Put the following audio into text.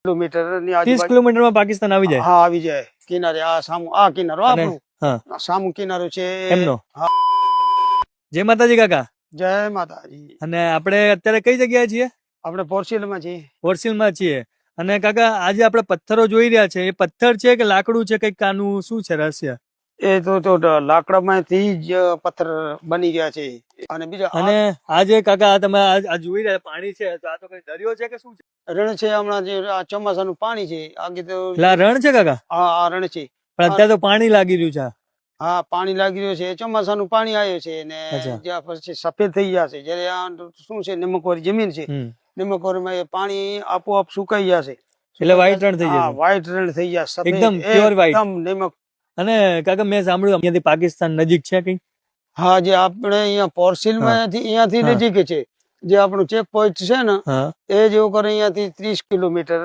Kilometre ની 30 આજુબાજુ કિલોમીટરમાં પાકિસ્તાન આવી જાય. હા આવી જાય કિનારે આ સામું આ કિનારો અને આપણું હા સામું કિનારો છે એમનો. હા. જય માતાજી કાકા. જય માતાજી. અને આપણે અત્યારે કઈ જગ્યાએ છીએ? આપણે પોર્સિલમાં છીએ. પોર્સિલમાં છીએ. અને કાકા આજે આપણે પથ્થરો જોઈ રહ્યા છે, એ પથ્થર છે કે લાકડું છે, કઈક કાનું શું છે રહસ્ય? એ તો લાકડામાંથી જ પથ્થર બની ગયા છે. અને બીજા અને આજે કાકા તમે આ જોઈ રહ્યા પાણી છે, તો આ તો કઈ દરિયો છે કે શું છે? રણ છે. હમણાં જે આ ચોમાસાનું પાણી છે આગે તો એટલે આ રણ છે કાકા? આ રણ છે. પણ અત્યારે તો પાણી લાગી રહ્યું છે. હા પાણી લાગી રહ્યું છે. ચોમાસાનું પાણી આવ્યું છે ને અચ્છા. જ્યાં પછી સફેદ થઈ ગયા છે. જયારે આ શું છે નમકવાળી જમીન છે. નમકવાળીમાં એ પાણી આપોઆપ સુકાઈ ગયા છે. એટલે વ્હાઈટ રણ થઈ હા જશે. વ્હાઈટ રણ થઈ ગયા સફેદ એકદમ pure white. એકદમ નમક. અને કાકા મેં સાંભળ્યું અહીંયાથી પાકિસ્તાન નજીક છે કઈ? હા જે આપણે અહીંયા પોર્સિલમાં અહીંયાથી નજીક છે. જે આપણું ચેક પોઈન્ટ છે ને હા એ જેવું કરે અહીંયાથી 30 કિલોમીટર